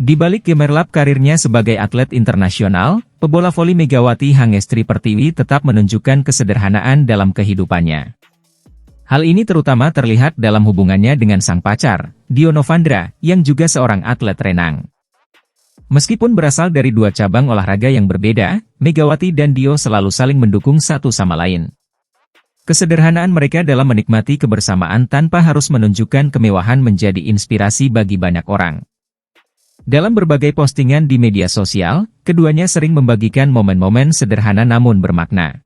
Di balik gemerlap karirnya sebagai atlet internasional, pebola voli Megawati Hangestri Pertiwi tetap menunjukkan kesederhanaan dalam kehidupannya. Hal ini terutama terlihat dalam hubungannya dengan sang pacar, Dio Novandra, yang juga seorang atlet renang. Meskipun berasal dari dua cabang olahraga yang berbeda, Megawati dan Dio selalu saling mendukung satu sama lain. Kesederhanaan mereka dalam menikmati kebersamaan tanpa harus menunjukkan kemewahan menjadi inspirasi bagi banyak orang. Dalam berbagai postingan di media sosial, keduanya sering membagikan momen-momen sederhana namun bermakna.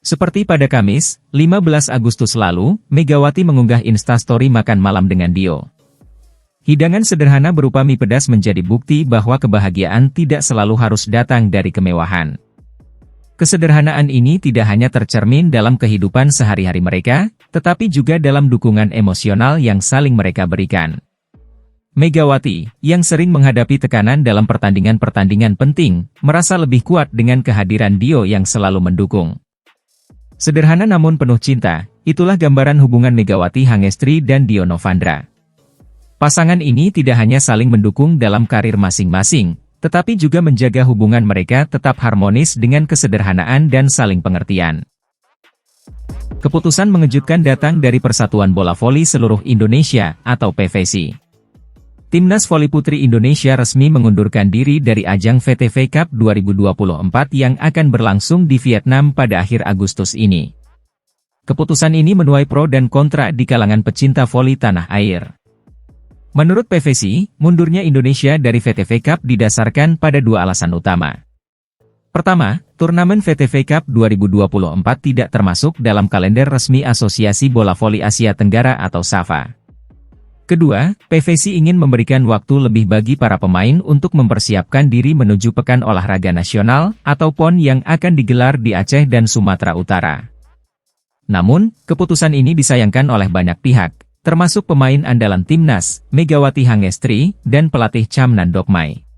Seperti pada Kamis, 15 Agustus lalu, Megawati mengunggah Instastory makan malam dengan Dio. Hidangan sederhana berupa mie pedas menjadi bukti bahwa kebahagiaan tidak selalu harus datang dari kemewahan. Kesederhanaan ini tidak hanya tercermin dalam kehidupan sehari-hari mereka, tetapi juga dalam dukungan emosional yang saling mereka berikan. Megawati, yang sering menghadapi tekanan dalam pertandingan-pertandingan penting, merasa lebih kuat dengan kehadiran Dio yang selalu mendukung. Sederhana namun penuh cinta, itulah gambaran hubungan Megawati Hangestri dan Dio Novandra. Pasangan ini tidak hanya saling mendukung dalam karir masing-masing, tetapi juga menjaga hubungan mereka tetap harmonis dengan kesederhanaan dan saling pengertian. Keputusan mengejutkan datang dari Persatuan Bola Voli Seluruh Indonesia, atau PVSI. Timnas Voli Putri Indonesia resmi mengundurkan diri dari ajang VTV Cup 2024 yang akan berlangsung di Vietnam pada akhir Agustus ini. Keputusan ini menuai pro dan kontra di kalangan pecinta voli tanah air. Menurut PVSI, mundurnya Indonesia dari VTV Cup didasarkan pada dua alasan utama. Pertama, turnamen VTV Cup 2024 tidak termasuk dalam kalender resmi Asosiasi Bola Voli Asia Tenggara atau SAFA. Kedua, PVSI ingin memberikan waktu lebih bagi para pemain untuk mempersiapkan diri menuju Pekan Olahraga Nasional, atau PON yang akan digelar di Aceh dan Sumatera Utara. Namun, keputusan ini disayangkan oleh banyak pihak, termasuk pemain andalan Timnas, Megawati Hangestri, dan pelatih Cham Nandokmai.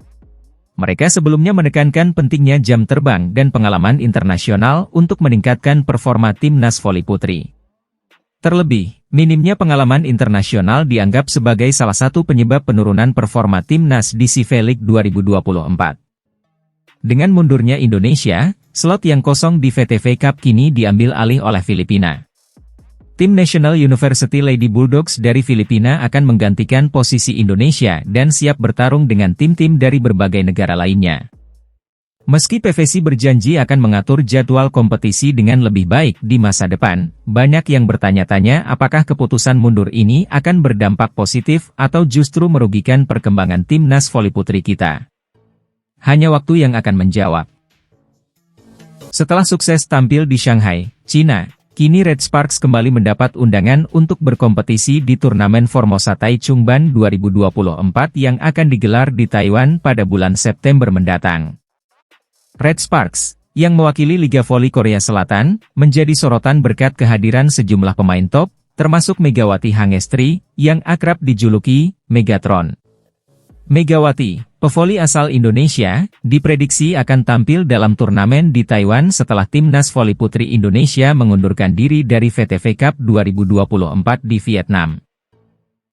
Mereka sebelumnya menekankan pentingnya jam terbang dan pengalaman internasional untuk meningkatkan performa Timnas Voli Putri. Terlebih, minimnya pengalaman internasional dianggap sebagai salah satu penyebab penurunan performa Timnas di CV League 2024. Dengan mundurnya Indonesia, slot yang kosong di VTV Cup kini diambil alih oleh Filipina. Tim National University Lady Bulldogs dari Filipina akan menggantikan posisi Indonesia dan siap bertarung dengan tim-tim dari berbagai negara lainnya. Meski PVSI berjanji akan mengatur jadwal kompetisi dengan lebih baik di masa depan, banyak yang bertanya-tanya apakah keputusan mundur ini akan berdampak positif atau justru merugikan perkembangan Timnas Voli Putri kita. Hanya waktu yang akan menjawab. Setelah sukses tampil di Shanghai, China, kini Red Sparks kembali mendapat undangan untuk berkompetisi di turnamen Formosa Taichung Ban 2024 yang akan digelar di Taiwan pada bulan September mendatang. Red Sparks, yang mewakili Liga Voli Korea Selatan, menjadi sorotan berkat kehadiran sejumlah pemain top, termasuk Megawati Hangestri, yang akrab dijuluki Megatron. Megawati, pevoli asal Indonesia, diprediksi akan tampil dalam turnamen di Taiwan setelah Timnas Voli Putri Indonesia mengundurkan diri dari VTV Cup 2024 di Vietnam.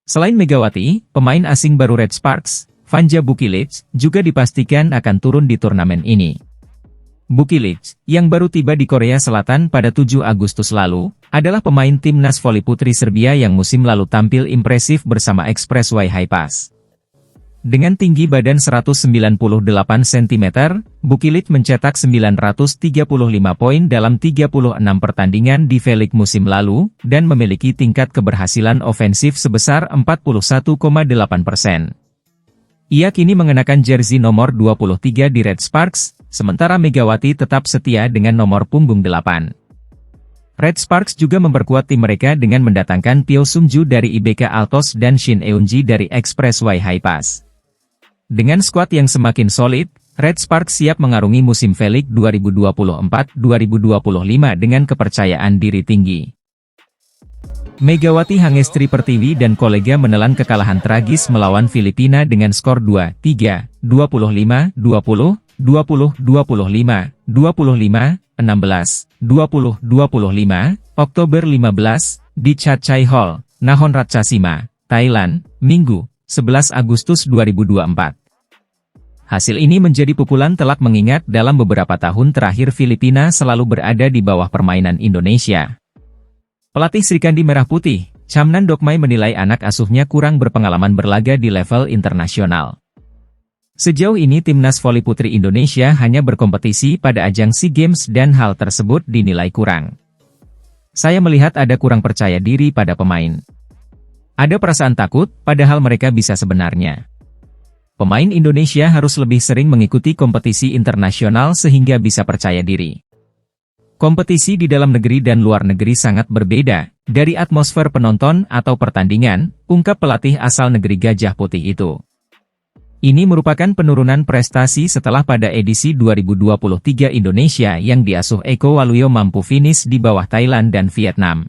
Selain Megawati, pemain asing baru Red Sparks, Vanja Bukilic, juga dipastikan akan turun di turnamen ini. Bukilic, yang baru tiba di Korea Selatan pada 7 Agustus lalu, adalah pemain Timnas Voli Putri Serbia yang musim lalu tampil impresif bersama Expressway High Pass. Dengan tinggi badan 198 cm, Bukilic mencetak 935 poin dalam 36 pertandingan di V-League musim lalu, dan memiliki tingkat keberhasilan ofensif sebesar 41,8%. Ia kini mengenakan jersey nomor 23 di Red Sparks, sementara Megawati tetap setia dengan nomor punggung 8. Red Sparks juga memperkuat tim mereka dengan mendatangkan Pyo Sung-ju dari IBK Altos dan Shin Eun-ji dari Expressway High Pass. Dengan skuad yang semakin solid, Red Sparks siap mengarungi musim V-League 2024-2025 dengan kepercayaan diri tinggi. Megawati Hangestri Pertiwi dan kolega menelan kekalahan tragis melawan Filipina dengan skor 2-3, 25-20, 20-25, 25-16, 20-25, Oktober 15, di Chatsai Hall, Nakhon Ratchasima, Thailand, Minggu, 11 Agustus 2024. Hasil ini menjadi pukulan telak mengingat dalam beberapa tahun terakhir Filipina selalu berada di bawah permainan Indonesia. Pelatih Srikandi Merah Putih, Chamnan Dokmai menilai anak asuhnya kurang berpengalaman berlaga di level internasional. Sejauh ini timnas voli putri Indonesia hanya berkompetisi pada ajang SEA Games dan hal tersebut dinilai kurang. Saya melihat ada kurang percaya diri pada pemain. Ada perasaan takut, padahal mereka bisa sebenarnya. Pemain Indonesia harus lebih sering mengikuti kompetisi internasional sehingga bisa percaya diri. Kompetisi di dalam negeri dan luar negeri sangat berbeda dari atmosfer penonton atau pertandingan, ungkap pelatih asal negeri Gajah Putih itu. Ini merupakan penurunan prestasi setelah pada edisi 2023 Indonesia yang diasuh Eko Waluyo mampu finish di bawah Thailand dan Vietnam.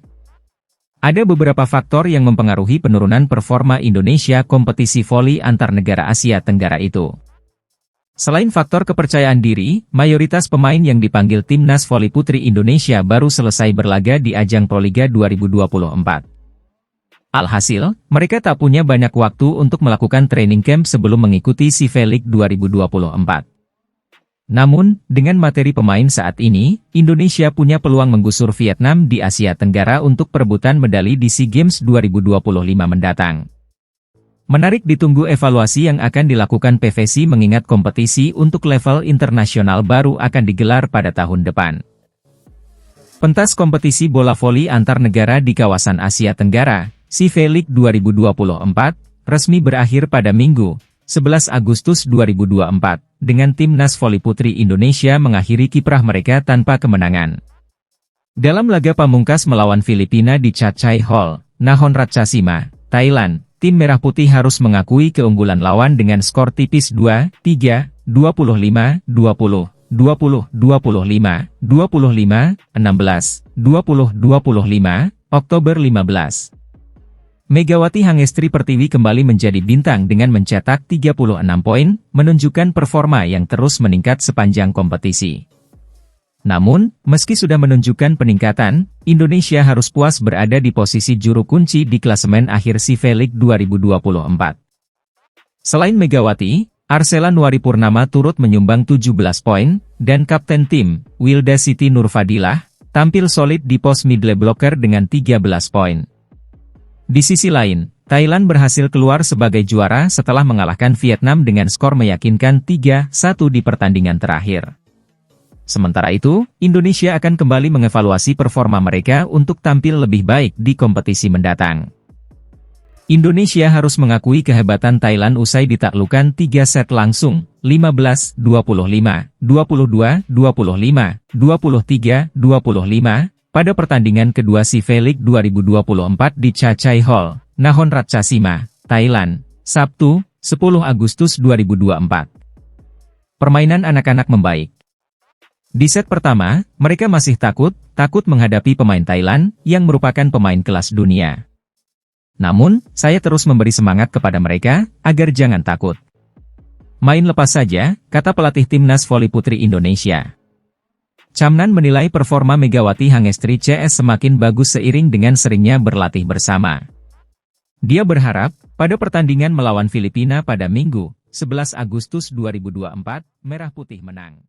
Ada beberapa faktor yang mempengaruhi penurunan performa Indonesia kompetisi voli antar negara Asia Tenggara itu. Selain faktor kepercayaan diri, mayoritas pemain yang dipanggil timnas voli putri Indonesia baru selesai berlaga di ajang Proliga 2024. Alhasil, mereka tak punya banyak waktu untuk melakukan training camp sebelum mengikuti SEA League 2024. Namun, dengan materi pemain saat ini, Indonesia punya peluang menggusur Vietnam di Asia Tenggara untuk perebutan medali di SEA Games 2025 mendatang. Menarik ditunggu evaluasi yang akan dilakukan PVC mengingat kompetisi untuk level internasional baru akan digelar pada tahun depan. Pentas kompetisi bola voli antar negara di kawasan Asia Tenggara, SEA League 2024, resmi berakhir pada Minggu, 11 Agustus 2024, dengan timnas voli putri Indonesia mengakhiri kiprah mereka tanpa kemenangan. Dalam laga pamungkas melawan Filipina di Chathai Hall, Nakhon Ratchasima, Thailand, tim Merah Putih harus mengakui keunggulan lawan dengan skor tipis 2-3, 25-20, 20-25, 25-16, 20-25, Oktober 15. Megawati Hangestri Pertiwi kembali menjadi bintang dengan mencetak 36 poin, menunjukkan performa yang terus meningkat sepanjang kompetisi. Namun, meski sudah menunjukkan peningkatan, Indonesia harus puas berada di posisi juru kunci di klasemen akhir SEA League 2024. Selain Megawati, Arsela Nuaripurnama turut menyumbang 17 poin, dan kapten tim, Wilda Siti Nurfadilah, tampil solid di pos middle blocker dengan 13 poin. Di sisi lain, Thailand berhasil keluar sebagai juara setelah mengalahkan Vietnam dengan skor meyakinkan 3-1 di pertandingan terakhir. Sementara itu, Indonesia akan kembali mengevaluasi performa mereka untuk tampil lebih baik di kompetisi mendatang. Indonesia harus mengakui kehebatan Thailand usai ditaklukkan 3 set langsung, 15-25, 22-25, 23-25, pada pertandingan kedua SEA League 2024 di Chathai Hall, Nakhon Ratchasima, Thailand, Sabtu, 10 Agustus 2024. Permainan anak-anak membaik. Di set pertama, mereka masih takut menghadapi pemain Thailand yang merupakan pemain kelas dunia. Namun, saya terus memberi semangat kepada mereka agar jangan takut. Main lepas saja, kata pelatih timnas voli putri Indonesia. Chamnan menilai performa Megawati Hangestri CS semakin bagus seiring dengan seringnya berlatih bersama. Dia berharap, pada pertandingan melawan Filipina pada Minggu, 11 Agustus 2024, Merah Putih menang.